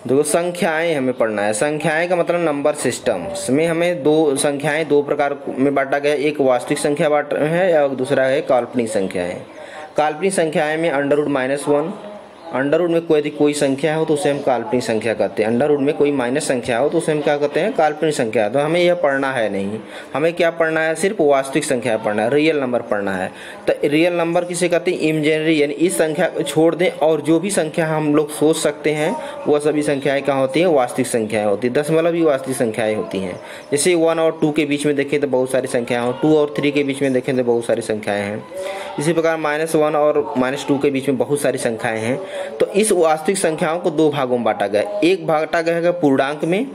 देखो संख्याएं हमें पढ़ना है। संख्याएं का मतलब नंबर सिस्टम में हमें दो संख्याएं दो प्रकार में बांटा गया, एक वास्तविक संख्या बांटा है और दूसरा है काल्पनिक संख्याएं। काल्पनिक संख्याएं में अंडर रूट -1, अंडर रूट में कोई संख्या हो तो उसे हम काल्पनिक संख्या कहते हैं। अंडर रूट में कोई माइनस संख्या हो तो उसे हम क्या कहते हैं, काल्पनिक संख्या। तो हमें यह पढ़ना है नहीं, हमें क्या पढ़ना है, सिर्फ वास्तविक संख्या पढ़ना है, रियल नंबर पढ़ना है। तो रियल नंबर किसे कहते हैं, इमेजिनरी, यानी इस संख्या को छोड़ दें और जो भी संख्या हम लोग सोच सकते हैं वह सभी संख्याएं कहाँ होती हैं, वास्तविक संख्याएं होती हैं। दशमलव भी वास्तविक संख्याएं होती हैं। जैसे 1 और 2 के बीच में देखें तो बहुत सारी संख्याएं हो, 2 और 3 के बीच में देखें तो बहुत सारी संख्याएं हैं। इसी प्रकार -1 और -2 के बीच में बहुत सारी संख्याएं हैं। तो इस वास्तविक संख्याओं को दो भागों में बांटा गया, एक बांटा गया है पूर्णांक में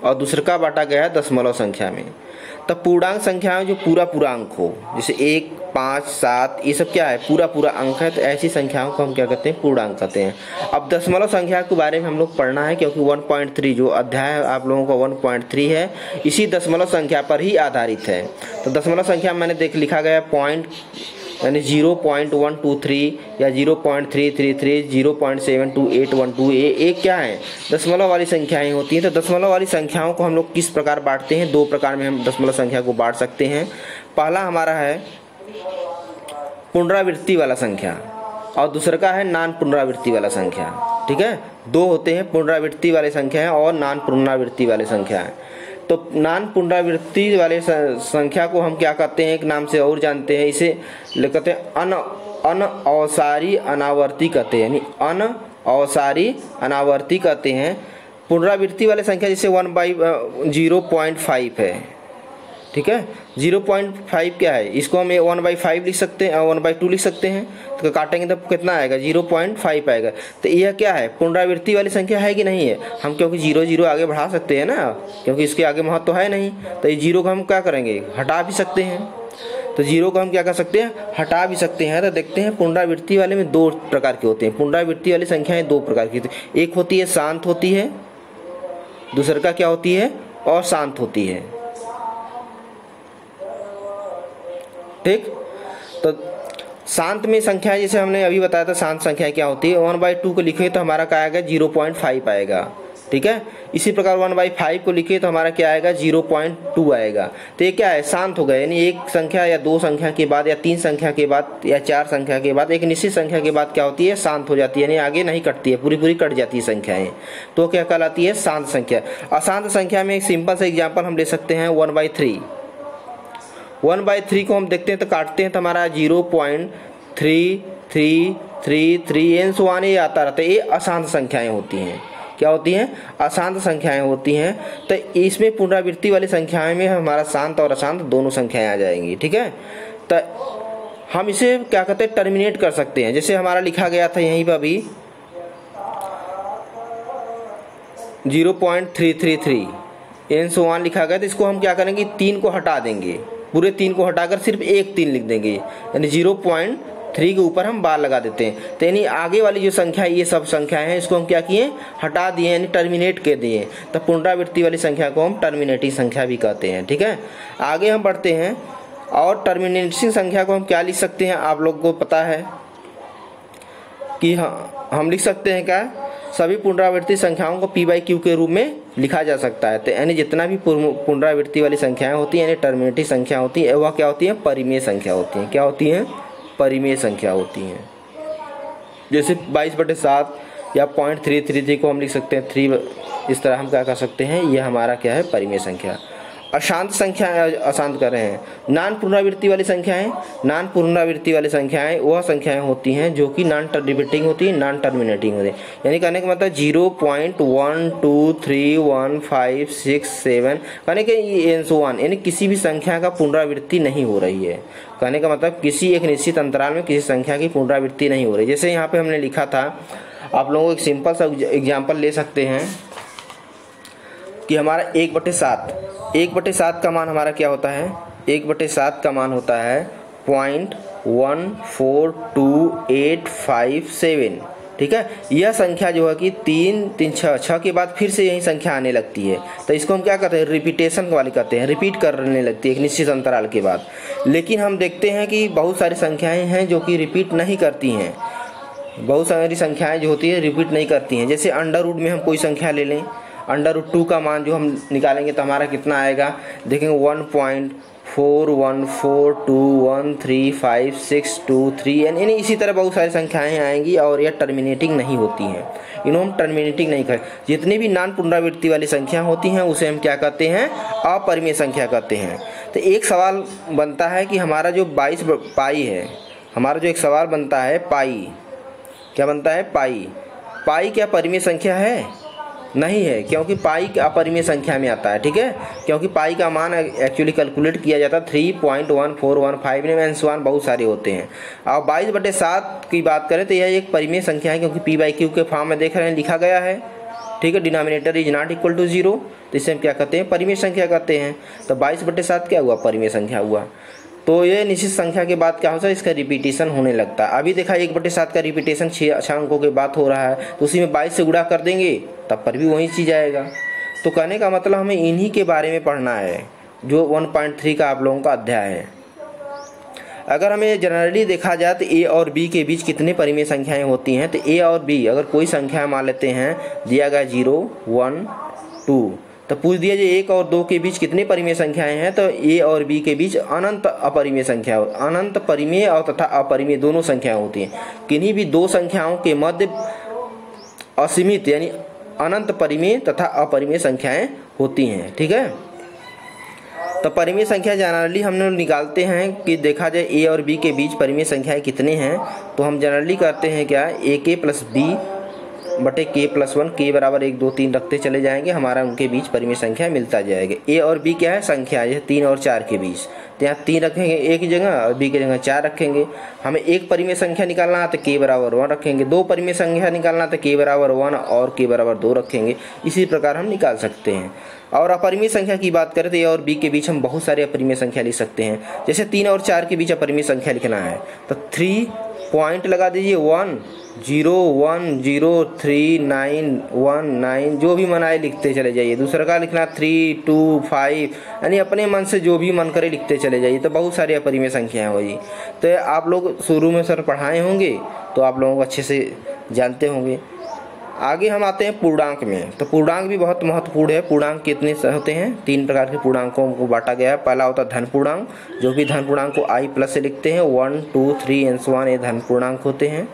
और दूसरा का बांटा गया है दशमलव संख्या में। तब पूर्णांक संख्याएं जो पूरा अंक हो, जैसे 1, 5, 7, ये सब क्या है, पूरा अंक है। तो ऐसी संख्याओं को हम क्या कहते हैं, पूर्णांक कहते हैं। अब दशमलव संख्या के बारे में हम लोग पढ़ना है, क्योंकि 1.3 जो अध्याय है आप लोगों का 1.3 है, इसी दशमलव संख्या पर ही आधारित है। तो दशमलव संख्या मैंने लिखा गया पॉइंट, यानी 0.123 या 0.333, 0.72812, ये क्या है, दशमलव वाली संख्याएं होती हैं। तो दशमलव वाली संख्याओं को हम लोग किस प्रकार बांटते हैं, दो प्रकार में हम दशमलव संख्या को बांट सकते हैं। पहला हमारा है पुनरावृत्ति वाला संख्या और दूसरा का है नान पुनरावृत्ति वाला संख्या। ठीक है, दो होते हैं, पुनरावृत्ति वाले संख्या और नान पुनरावृत्ति वाले संख्या है। तो नान पुनरावृत्ति वाले संख्या को हम क्या कहते हैं, एक नाम से और जानते हैं, इसे कहते हैं अनअवसारी अनावर्ती कहते हैं, यानी अनअवसारी अनावर्ती कहते हैं। पुनरावृत्ति वाले संख्या जैसे 1/0.5 है। ठीक है, 0.5 क्या है, इसको हम 1/5 लिख सकते हैं, 1/2 लिख सकते हैं। तो काटेंगे तो कितना आएगा, 0.5 आएगा। तो यह क्या है, पुनरावृत्ति वाली संख्या है कि नहीं है। हम क्योंकि 0 आगे बढ़ा सकते हैं ना, क्योंकि इसके आगे महत्व तो है नहीं। तो ये 0 को हम क्या करेंगे, हटा भी सकते हैं। तो 0 को हम क्या कर सकते हैं, हटा भी सकते हैं। तो देखते हैं पुनरावृत्ति वाले में दो प्रकार के होते हैं। पुनरावृत्ति वाली संख्याएं दो प्रकार की होती है, एक होती है शांत होती है, दूसरा का क्या होती है, अशांत होती है। ठीक, तो शांत में संख्या जैसे हमने अभी बताया था, शांत संख्या क्या होती है, 1/2 को लिखे तो हमारा क्या आएगा, 0.5 आएगा। ठीक है, इसी प्रकार 1/5 को लिखे तो हमारा क्या आएगा, 0.2 आएगा। तो ये क्या है, शांत हो गया, यानी एक संख्या या दो संख्या के बाद या तीन संख्या के बाद या चार संख्या के बाद एक निश्चित संख्या के बाद क्या होती है, शांत हो जाती है, यानी आगे नहीं कटती है, पूरी कट जाती है संख्याएं। तो क्या कहलाती है, शांत संख्या। अशांत संख्या में एक सिंपल सा एग्जाम्पल हम ले सकते हैं, 1/3। 1/3 को हम देखते हैं तो काटते हैं तो हमारा 0.3333 एन सो आने आता रहता है। ये अशांत संख्याएं होती हैं। क्या होती हैं, अशांत संख्याएं होती हैं। तो इसमें पुनरावृत्ति वाली संख्याएं में हमारा शांत और अशांत दोनों संख्याएं आ जाएंगी। ठीक है, तो हम इसे क्या कहते हैं, टर्मिनेट कर सकते हैं। जैसे हमारा लिखा गया था यहीं पर अभी 0.333 एन सो वन लिखा गया, तो इसको हम क्या करेंगे, 3 को हटा देंगे, पूरे 3 को हटाकर सिर्फ एक 3 लिख देंगे, यानी 0.3 के ऊपर हम बार लगा देते हैं। तो यानी आगे वाली जो संख्या, ये सब संख्याएं हैं, इसको हम क्या किए, हटा दिए, यानी टर्मिनेट कर दिए। तो पुनरावृत्ति वाली संख्या को हम टर्मिनेटिंग संख्या भी कहते हैं। ठीक है, आगे हम बढ़ते हैं और टर्मिनेटिंग संख्या को हम क्या लिख सकते हैं, आप लोग को पता है कि हम लिख सकते हैं क्या, सभी पुनरावृत्ति संख्याओं को p/q के रूप में लिखा जा सकता है। तो यानी जितना भी पुनरावृत्ति वाली संख्याएं होती हैं, यानी टर्मिनेटिव संख्या होती है, वह क्या होती है, परिमेय संख्या होती हैं। क्या होती हैं, परिमेय संख्या होती हैं। जैसे 22/7 या 0.333 को हम लिख सकते हैं 3, इस तरह हम क्या कर सकते हैं, यह हमारा क्या है, परिमेय संख्या। अशांत संख्या, अशांत कर रहे हैं, नान पुनरावृत्ति वाली संख्याएं। नान पुनरावृत्ति वाली संख्याएं वह संख्याएं होती हैं जो कि नॉन रिपीटिंग होती है, नॉन टर्मिनेटिंग होती है। यानी कहने का मतलब 0.1231567 कहने के एन सो वन, यानी किसी भी संख्या का पुनरावृत्ति नहीं हो रही है। कहने का मतलब किसी एक निश्चित अंतराल में किसी संख्या की पुनरावृत्ति नहीं हो रही। जैसे यहाँ पे हमने लिखा था, आप लोगों को एक सिंपल सा एग्जाम्पल ले सकते हैं कि हमारा 1/7 का मान हमारा क्या होता है, 1/7 का मान होता है 0.142857। ठीक है, यह संख्या जो है कि 3 3 6 के बाद फिर से यही संख्या आने लगती है। तो इसको हम क्या कहते हैं, रिपीटेशन वाली कहते हैं, रिपीट करने लगती है एक निश्चित अंतराल के बाद। लेकिन हम देखते हैं कि बहुत सारी संख्याएं हैं जो कि रिपीट नहीं करती हैं। बहुत सारी संख्याएं जो होती है रिपीट नहीं करती हैं। जैसे अंडर रूट में हम कोई संख्या ले लें, अंडर रूट 2 का मान जो हम निकालेंगे तो हमारा कितना आएगा, देखेंगे 1.4142135623 यानी इसी तरह बहुत सारी संख्याएं आएंगी और यह टर्मिनेटिंग नहीं होती हैं, इन्हें हम टर्मिनेटिंग नहीं कर। जितनी भी नॉन पुनरावृत्ति वाली संख्या होती हैं उसे हम क्या कहते हैं, अपरिमेय संख्या कहते हैं। तो एक सवाल बनता है कि हमारा जो 22 पाई है, हमारा जो एक सवाल बनता है पाई, क्या बनता है, पाई। पाई क्या परिमेय संख्या है? नहीं है, क्योंकि पाई अपरिमेय संख्या में आता है, ठीक है, क्योंकि पाई का मान एक्चुअली कैलकुलेट किया जाता है 3.1415 में एंड बहुत सारे होते हैं। अब 22/7 की बात करें तो यह एक परिमेय संख्या है, क्योंकि p/q के फॉर्म में देख रहे हैं लिखा गया है, ठीक है, denominator is not equal to 0, तो इसे हम क्या कहते हैं, परिमेय संख्या कहते हैं। तो 22/7 क्या हुआ, परिमेय संख्या हुआ। तो ये निश्चित संख्या के बाद क्या होता है, इसका रिपीटेशन होने लगता है। अभी देखा 1/7 का रिपीटेशन 6 अंकों के बाद हो रहा है, तो उसी में 22 से गुणा कर देंगे तब पर भी वही चीज़ आएगा। तो कहने का मतलब हमें इन्हीं के बारे में पढ़ना है जो 1.3 का आप लोगों का अध्याय है। अगर हमें जनरली देखा जाए तो ए और बी के बीच कितने परिमेय संख्याएं होती हैं, तो ए और बी अगर कोई संख्या मान लेते हैं, दिया गया 0 1 2, तो पूछ दिया जाए 1 और 2 के बीच कितने परिमेय संख्याएं हैं, तो ए और बी के बीच अनंत अपरिमेय संख्या, अनंत परिमेय और तथा अपरिमेय दोनों संख्याएं होती हैं। किन्हीं भी दो संख्याओं के मध्य असीमित यानी अनंत परिमेय तथा अपरिमेय संख्याएं होती हैं, ठीक है। तो परिमेय संख्या जनरली हम लोग निकालते हैं कि देखा जाए ए और बी के बीच परिमेय संख्याएं कितने हैं, तो हम जनरली करते हैं क्या, ए के प्लस बी बटे के प्लस 1, के बराबर 1 2 3 रखते चले जाएंगे, हमारा उनके बीच परिमेय संख्या मिलता जाएगा। ए और बी क्या है, संख्या है, 3 और 4 के बीच, तो यहाँ 3 रखेंगे ए की जगह और बी की जगह 4 रखेंगे। हमें एक परिमेय संख्या निकालना है तो के बराबर 1 रखेंगे, दो परिमेय संख्या निकालना है तो के बराबर 1 और के बराबर 2 रखेंगे। इसी प्रकार हम निकाल सकते हैं। और अपरिमेय संख्या की बात करें तो ए और बी के बीच हम बहुत सारे अपरिमेय संख्या लिख सकते हैं। जैसे 3 और 4 के बीच अपरिमेय संख्या लिखना है तो 3 पॉइंट लगा दीजिए 1 0 1 0 3 9 1 9, जो भी मन आए लिखते चले जाइए। दूसरा का लिखना 3 2 5, यानी अपने मन से जो भी मन करे लिखते चले जाइए, तो बहुत सारी अपरिमेय संख्याएं होगी। तो आप लोग शुरू में सर पढ़ाए होंगे तो आप लोगों को अच्छे से जानते होंगे। आगे हम आते हैं पूर्णांक में। तो पूर्णांक भी बहुत महत्वपूर्ण है। पूर्णांक कितने होते हैं, 3 प्रकार के पूर्णांकों को बांटा गया है। पहला होता है धन पूर्णांक, जो भी धन पूर्णांक को i प्लस से लिखते हैं, 1 2 3 एंड सो ऑन, ये धन पूर्णांक होते हैं।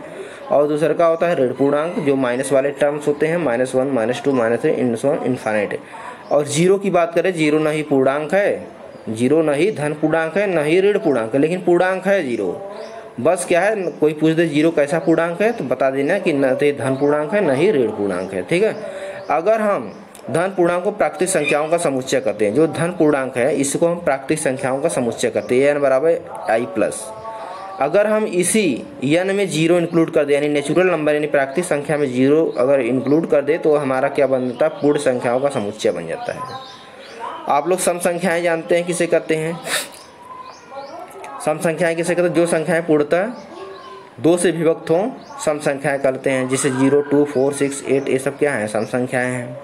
और दूसरा का होता है ऋण पूर्णांक, जो माइनस वाले टर्म्स होते हैं, -1 -2 -3 एंड सो ऑन इनफाइनाइट। और जीरो की बात करें, जीरो न ही पूर्णांक है, जीरो न ही धन पूर्णांक है, न ही ऋण पूर्णांक है, लेकिन पूर्णांक है जीरो। बस क्या है, कोई पूछ दे जीरो कैसा पूर्णांक है तो बता देना कि न तो धन पूर्णांक है न ही ऋण पूर्णांक है, ठीक है। अगर हम धन पूर्णांक को प्राकृतिक संख्याओं का समुच्चय कहते हैं, जो धन पूर्णांक है इसको हम प्राकृतिक संख्याओं का समुच्चय कहते हैं, n बराबर i+। अगर हम इसी n में जीरो इंक्लूड कर दे, यानी नेचुरल नंबर यानी प्राकृतिक संख्या में जीरो अगर इंक्लूड कर दे तो हमारा क्या बन जाता है, पूर्ण संख्याओं का समुच्चय बन जाता है। आप लोग सम संख्याएं जानते हैं किसे कहते हैं, सम संख्याएं किसे कहते हैं, जो संख्याएं पूर्णतः 2 से विभक्त हों सम संख्याएं करते हैं, जैसे 0 2 4 6 8, ये सब क्या है, सम संख्याएं हैं।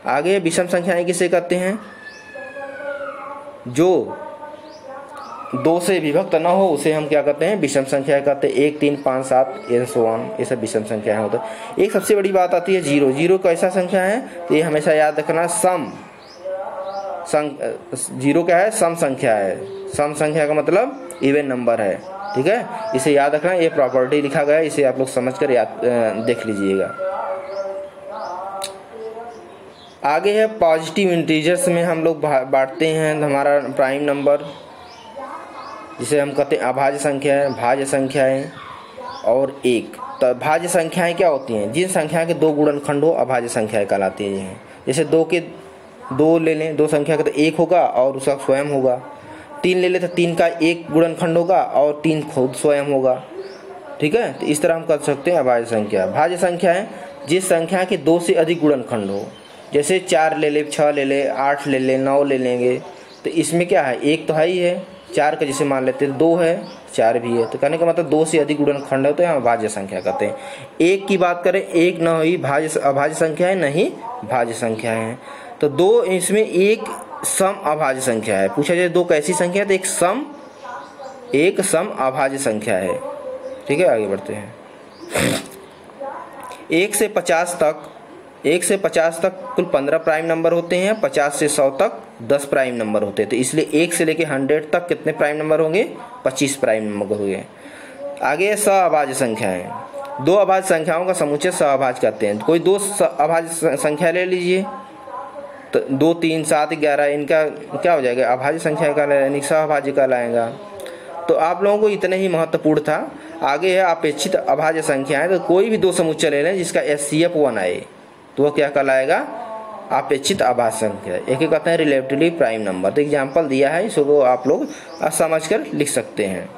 आगे विषम संख्याएं किसे कहते हैं, जो 2 से विभक्त न हो उसे हम क्या कहते हैं, विषम संख्या कहते हैं। 1 3 5 7 एंड सो ऑन, ये सब विषम संख्याएं होते हैं। एक सबसे बड़ी बात आती है जीरो। जीरो कैसा संख्या है, तो ये हमेशा याद रखना, जीरो क्या है, सम संख्या है। सम संख्या का मतलब इवन नंबर है, ठीक है, इसे याद रखना। ये प्रॉपर्टी लिखा गया है, इसे आप लोग समझकर याद देख लीजिएगा। आगे है पॉजिटिव इंटीजर्स में हम लोग बांटते हैं हमारा प्राइम नंबर, जिसे हम कहते हैं अभाज्य संख्या है, भाज्य संख्याएं और एक। तो भाज्य संख्याएं क्या होती हैं, जिन संख्या के 2 गुणनखंड हो अभाज्य संख्याएं कहलाती हैं। जैसे 2 के 2 ले लें, 2 संख्या का तो 1 होगा और उसका स्वयं होगा। 3 ले लें तो 3 का 1 गुणनखंड होगा और 3 खुद स्वयं होगा, ठीक है। तो इस तरह हम कर सकते हैं अभाज्य संख्या। भाज्य संख्या है जिस संख्या के 2 से अधिक गुणनखंड हो, जैसे 4 ले ले, 6 ले ले, 8 ले ले, 9 ले लेंगे, तो इसमें क्या है, 1 तो है ही है, 4 का जैसे मान लेते हैं 2 है, 4 भी है, तो कहने का मतलब 2 से अधिक गुणनखंड है तो यहाँ भाज्य संख्या कहते हैं। 1 की बात करें, 1 न ही अभाज्य संख्या है, न ही भाज्य संख्या है। तो 2 इसमें एक सम अभाज्य संख्या है। पूछा जाए 2 कैसी संख्या है, तो एक सम अभाज्य संख्या है, ठीक है। आगे बढ़ते हैं। 1 से 50 तक कुल 15 प्राइम नंबर होते हैं, 50 से 100 तक 10 प्राइम नंबर होते हैं। तो इसलिए 1 से लेके 100 तक कितने प्राइम नंबर होंगे? 25 प्राइम नंबर होंगे। आगे है सहअभाज्य संख्याएं। दो अभाज्य संख्याओं का समुच्चय सहअभाज्य कहते हैं। कोई दो अभाज्य संख्या ले लीजिए, तो 2, 3, 7, 11 इनका क्या हो जाएगा? अभाज्य संख्या का यानी सहअभाज्य कहलाएगा। तो आप लोगों को इतना ही महत्वपूर्ण था। आगे है अपेक्षित अभाज्य संख्याएं। तो कोई भी दो समुच्चय ले लें जिसका HCF 1 आए तो वह क्या कहलाएगा? अपेक्षित अभाज्य संख्या। एक कहते हैं रिलेटिवली प्राइम नंबर। तो एग्जाम्पल दिया है, इसको आप लोग समझ कर लिख सकते हैं।